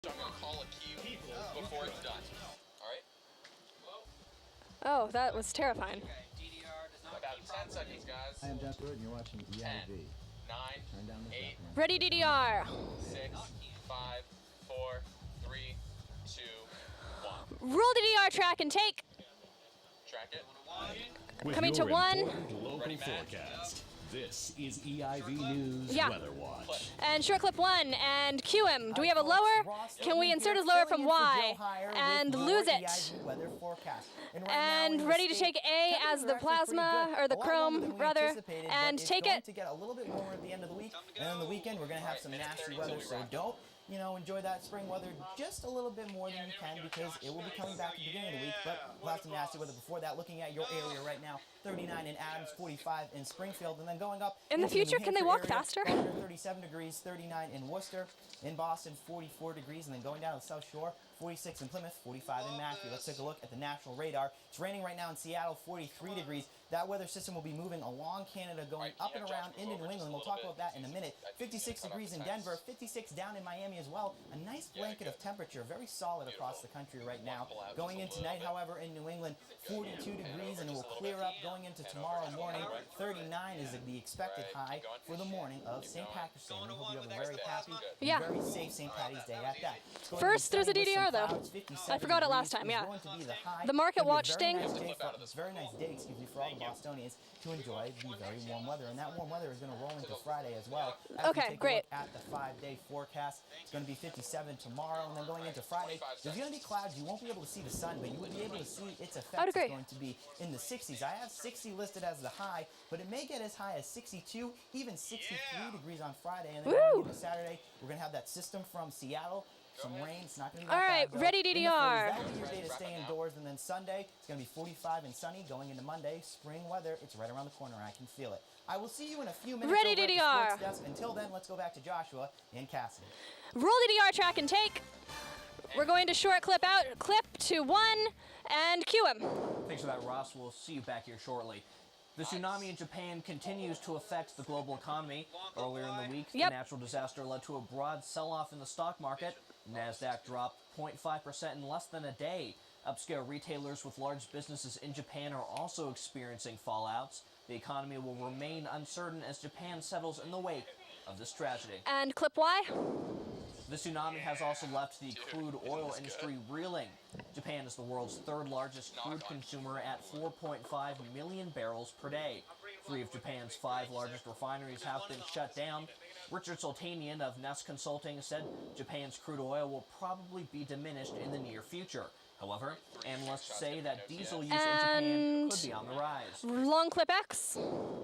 I'm going to call a cue before it's done. All right? Oh, that was terrifying. About 10 seconds, guys. I am Jeff Wood, and you're watching 10, EIV. 9, Turn down the 8, Ready, DDR. 6, 5, 4, 3, 2, 1. Roll DDR track and take. Track it. With Coming your to 1. important local Ready, Matt? forecast. This is EIV News Yeah. Weather Watch. And short clip 1 and cue him. Do we have a lower? Can we insert his lower from Y and lose it? And ready to take A as the plasma, or the chrome, rather, and take it. To get a little bit warmer at the end of the week, and on the weekend we're going to have some nasty weather, so don't, enjoy that spring weather just a little bit more than you can, because it will be coming back at the beginning of the week, but we'll have some nasty weather before that. Looking at your area right now, 39 in Adams, 45 in Springfield, and then going up In the into future, New can they Hampshire walk area, faster? 37 degrees, 39 in Worcester, in Boston, 44 degrees, and then going down to the South Shore, 46 in Plymouth, 45 in Matthew. Let's take a look at the national radar. It's raining right now in Seattle, 43 degrees. That weather system will be moving along Canada, going up and around into New England. We'll talk about that in a minute. 56 degrees in Denver, 56 down in Miami as well. A nice blanket of temperature, very solid across the country right now. Going in tonight, however, in New England, 42 degrees, and it will clear up going into tomorrow morning. 39 is the expected high for the morning of St. Patrick's Day. We hope you have a very happy, very safe St. Patty's Day at that. First, there's a DDR, though. I forgot it last time, yeah. The Market Watch sting. Very nice day, for all the Bostonians to enjoy the very warm weather. And that warm weather is going to roll into Friday as well. Okay, great. At the 5-day forecast, it's going to be 57 tomorrow, and then going into Friday, there's going to be clouds. You won't be able to see the sun, but you will be able to see its effect. It's going to be in the 60s. I have 60 listed as the high, but it may get as high as 62, even 63 degrees on Friday. And then going into Saturday, we're going to have that system from Seattle. Some rain. It's not going to be that bad, though. Ready, DDR. That'll be your day to stay indoors. And then Sunday, it's going to be 45 and sunny. Going into Monday, spring weather. It's right around the corner. I can feel it. I will see you in a few minutes. Ready, over at the DDR. sports desk. Until then, let's go back to Joshua and Cassidy. Roll DDR track and take. We're going to short clip out, clip to 1, and cue him. Thanks for that, Ross. We'll see you back here shortly. The tsunami in Japan continues to affect the global economy. Earlier in the week, the natural disaster led to a broad sell-off in the stock market. NASDAQ dropped 0.5% in less than a day. Upscale retailers with large businesses in Japan are also experiencing fallouts. The economy will remain uncertain as Japan settles in the wake of this tragedy. And clip Y. The tsunami has also left the crude oil industry reeling. Japan is the world's third largest crude consumer at 4.5 million barrels per day. 3 of Japan's 5 largest refineries have been shut down. Richard Soltanian of Nest Consulting said Japan's crude oil will probably be diminished in the near future. However, analysts say that diesel use in Japan could be on the rise. Long clip X.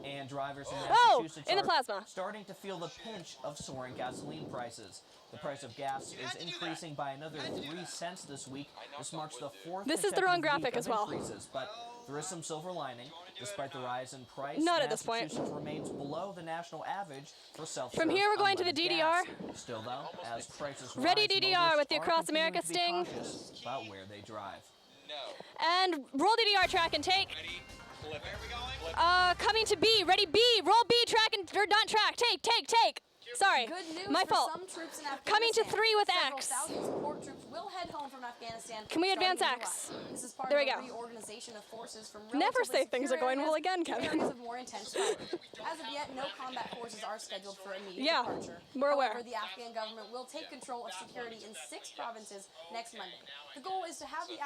And drivers in Massachusetts in the plasma. are starting to feel the pinch of soaring gasoline prices. The price of gas is increasing by another 3 cents this week. This marks the 4th This is the wrong graphic week as of well. increases, but there is some silver lining. Despite the rise in price, Not at this point. Massachusetts remains below the national average for self-serve. From here, we're going to the unleaded DDR. gas. Still, though, as prices rise, Ready, DDR motorists with the are Across America continuing to be sting. cautious about where they drive. No. And roll DDR track and take. Ready? Clip. Where are we going? Coming to B. Ready, B. Roll B track and, or not track. Take. Sorry. Good news My for fault. some troops in Afghanistan. Coming to 3 with Several X. thousand support troops will head home from Afghanistan. Can we advance starting in X? July. This is part There of we a go. reorganization of forces from Never say relatively things are secure going well areas again, to Kevin. areas of more intense fighting. As of yet, no combat forces are scheduled for immediate Yeah, departure. we're aware. However, the Afghan government will take control of security in 6 provinces next Monday. The goal is to have the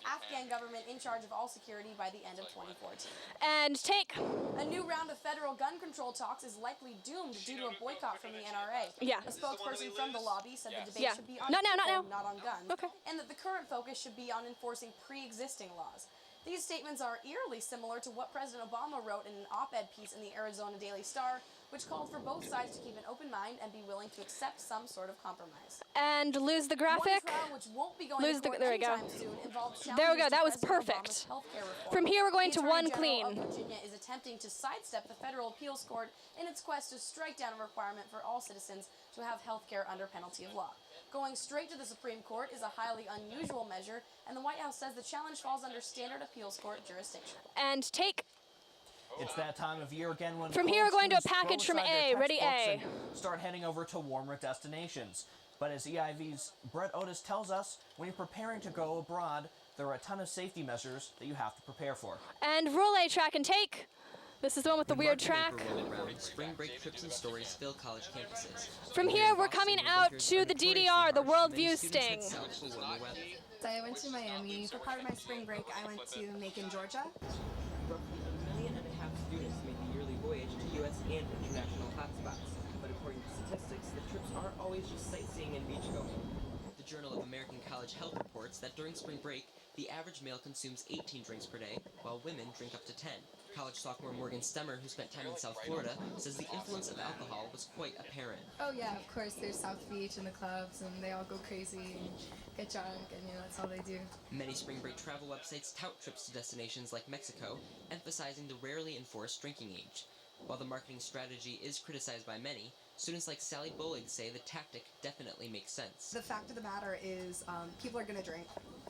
Afghan government in charge of all security by the end of 2014. And take. A new round of federal gun control talks is likely doomed due to a boycott from the NRA. Yeah. A spokesperson from the lobby said the debate Yeah. should be on Not now, not people, now. not on guns, Okay. and that the current focus should be on enforcing pre-existing laws. These statements are eerily similar to what President Obama wrote in an op-ed piece in the Arizona Daily Star, which called for both sides to keep an open mind and be willing to accept some sort of compromise. And lose the graphic. One trial, which won't be going Lose to court there we go. anytime soon, involves There we go. challenges That to was President perfect. Obama's healthcare reform. From here, we're going The to Attorney 1 General clean. of Virginia is attempting to sidestep the federal appeals court in its quest to strike down a requirement for all citizens to have health care under penalty of law. Going straight to the Supreme Court is a highly unusual measure, and the White House says the challenge falls under standard appeals court jurisdiction. And take. It's that time of year again when From here, we're going to a students package throw from aside their A. Ready, textbooks A. and start heading over to warmer destinations. But as EIV's Brett Otis tells us, when you're preparing to go abroad, there are a ton of safety measures that you have to prepare for. And relay track and take. This is the one with the weird track. Spring break trips and stories fill college campuses. From here, we're coming out to the DDR, the Worldview Sting. I went to Miami. For part of my spring break, I went to Macon, Georgia. Roughly 1.5 million students make the yearly voyage to U.S. and international hotspots. But according to statistics, the trips aren't always just sightseeing and beachgoing. The Journal of American College Health reports that during spring break, the average male consumes 18 drinks per day, while women drink up to 10. College sophomore Morgan Stemmer, who spent time in South Florida, says the influence of alcohol was quite apparent. Oh yeah, of course, there's South Beach and the clubs, and they all go crazy and get drunk, and that's all they do. Many spring break travel websites tout trips to destinations like Mexico, emphasizing the rarely enforced drinking age. While the marketing strategy is criticized by many, students like Sally Bolig say the tactic definitely makes sense. The fact of the matter is people are going to drink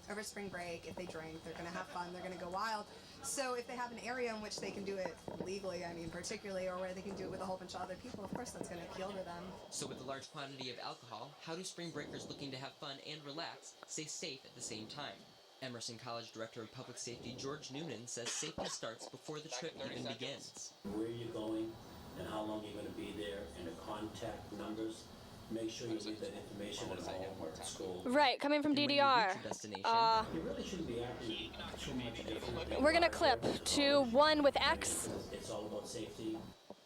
over spring break. If they drink, they're going to have fun, they're going to go wild. So if they have an area in which they can do it legally, particularly, or where they can do it with a whole bunch of other people, of course that's going to appeal to them. So with the large quantity of alcohol, how do spring breakers looking to have fun and relax stay safe at the same time? Emerson College Director of Public Safety George Noonan says safety starts before the trip even begins. Where you're going and how long you're going to be there and the contact numbers. Make sure you leave that information at home or at school. Right, coming from DDR. You really shouldn't be acting too much different. We're gonna clip to 1 with X. It's all about safety.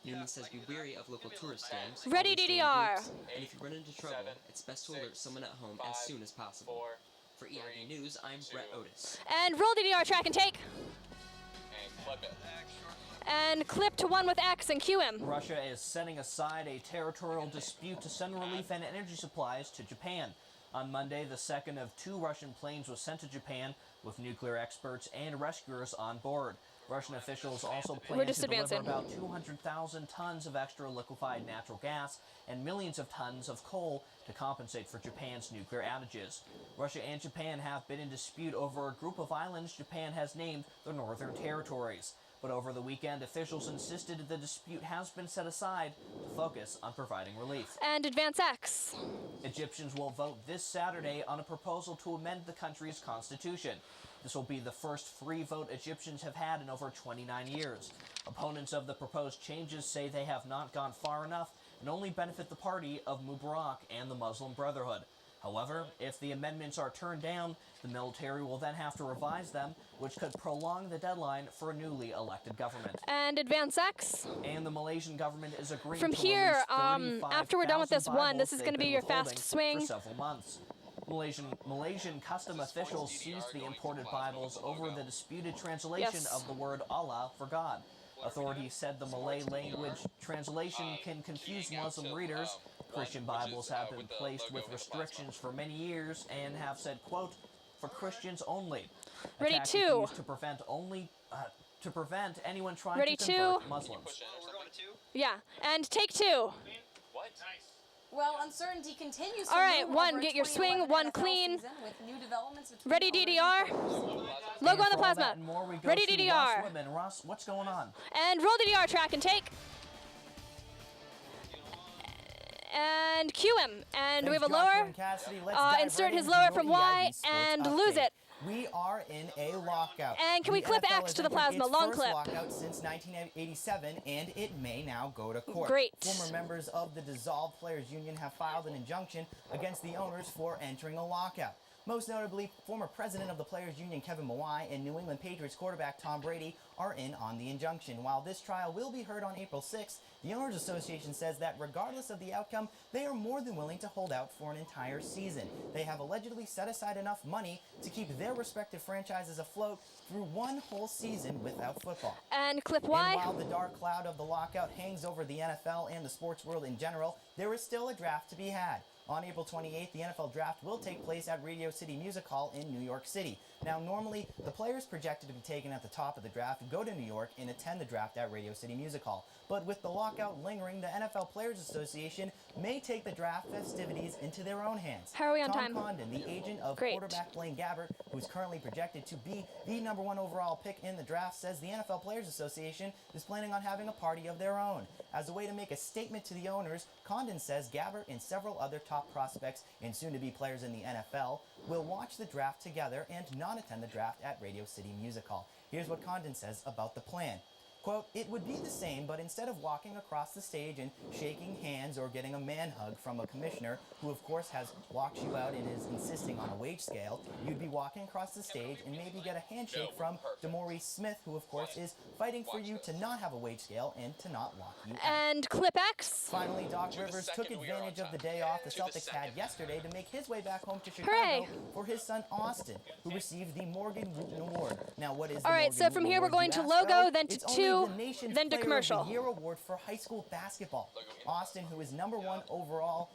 Noonan says be wary of local tourist scams. Ready, always stay in DDR. groups, and if you run into trouble, it's best to alert someone at home as soon as possible. For EIV News, I'm Brett Otis. And roll DDR track and take. And clip it. And clip to 1 with X and cue him. Russia is setting aside a territorial dispute to send relief and energy supplies to Japan. On Monday, the second of 2 Russian planes was sent to Japan with nuclear experts and rescuers on board. Russian officials also plan to deliver about 200,000 tons of extra liquefied natural gas and millions of tons of coal to compensate for Japan's nuclear outages. Russia and Japan have been in dispute over a group of islands Japan has named the Northern Territories. But over the weekend, officials insisted the dispute has been set aside to focus on providing relief. And advance X. Egyptians will vote this Saturday on a proposal to amend the country's constitution. This will be the first free vote Egyptians have had in over 29 years. Opponents of the proposed changes say they have not gone far enough and only benefit the party of Mubarak and the Muslim Brotherhood. However, if the amendments are turned down, the military will then have to revise them, which could prolong the deadline for a newly elected government. And advance X. And the Malaysian government is agreeing From to here, release after we're done with this one, this is going to be your Bibles fast they've been swing. withholding for several months. Malaysian custom officials seized the imported Bibles over the disputed translation of the word Allah for God. Authorities said the Malay language translation can confuse Muslim readers. Christian Bibles have been placed with restrictions for many years and have said, quote, for Christians only. Ready two. To prevent anyone trying Ready to convert two. Muslims. Yeah, and take 2. What? Well, uncertainty continues. All right, to loom 1, over get your 2011 swing, 1 NFL clean. season with new developments between Ready owners DDR. and players. Logo on the And for all plasma. that and more, we go Ready to DDR. Ross Whitman. Ross, what's going on? And roll DDR track and take. And cue him. And we have a lower. Insert his lower from Y and lose it. We are in a lockout. And can we The clip NFL X to has the entered plasma? its Long first clip. lockout since 1987, and it may now go to court. Great. Former members of the dissolved Players Union have filed an injunction against the owners for entering a lockout. Most notably, former president of the Players Union Kevin Mawai and New England Patriots quarterback Tom Brady are in on the injunction. While this trial will be heard on April 6th, the Owners Association says that regardless of the outcome, they are more than willing to hold out for an entire season. They have allegedly set aside enough money to keep their respective franchises afloat through one whole season without football. And clip Y. And while the dark cloud of the lockout hangs over the NFL and the sports world in general, there is still a draft to be had. On April 28th, the NFL draft will take place at Radio City Music Hall in New York City. Now, normally, the players projected to be taken at the top of the draft go to New York and attend the draft at Radio City Music Hall. But with the lockout lingering, the NFL Players Association may take the draft festivities into their own hands. How are we on Tom time? Condon, the agent of Great. quarterback Blaine Gabbert, who's currently projected to be the #1 overall pick in the draft, says the NFL Players Association is planning on having a party of their own. As a way to make a statement to the owners, Condon says Gabbert and several other top prospects and soon-to-be players in the NFL will watch the draft together and not attend the draft at Radio City Music Hall. Here's what Condon says about the plan. Quote, it would be the same, but instead of walking across the stage and shaking hands or getting a man hug from a commissioner who of course has walked you out and is insisting on a wage scale, you'd be walking across the stage and maybe get a handshake from DeMaurice Smith, who of course is fighting for you to not have a wage scale and to not lock you out. And Clip X. Finally, Doc Rivers took advantage of the day off the Celtics had yesterday to make his way back home to Chicago Hooray. for his son Austin, who received the Morgan Wooten Award. Now, what is the All right, Morgan so from Wooten here we're Award, going you to ask? logo, Well, then to it's only two, the nation's then to Player commercial. of the Year award for high school basketball. Austin, who is the number one overall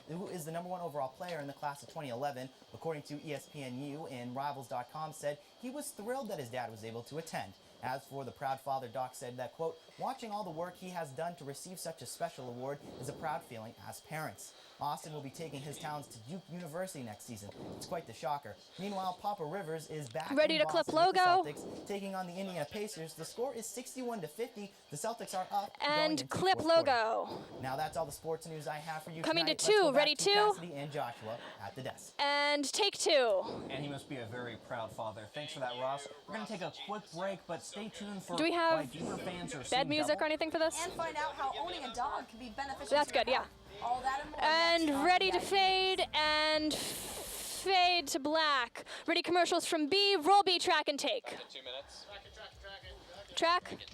player in the class of 2011, according to ESPNU and Rivals.com, said he was thrilled that his dad was able to attend. As for the proud father, Doc said that, quote, watching all the work he has done to receive such a special award is a proud feeling as parents. Austin will be taking his talents to Duke University next season. It's quite the shocker. Meanwhile, Papa Rivers is back Ready in to clip Boston with the logo. Celtics, taking on the Indiana Pacers. The score is 61-50. The Celtics are up. going And into clip fourth quarter. logo. Now that's all the sports news I have for you Coming tonight. to Let's two. go back Ready to two? Cassidy and Joshua at the desk. And take two. And he must be a very proud father. Thanks for that, Ross. We're going to take a quick break, but stay tuned for Do we have why Beaver fans are bed seeing music double. or anything for this? And find out how owning a dog can be beneficial. That's to your good, yeah. health. All that and more. And next on ready to EIV. fade and fade to black. Ready commercials from B. Roll B, track and take. 2 minutes. Track. Drag it.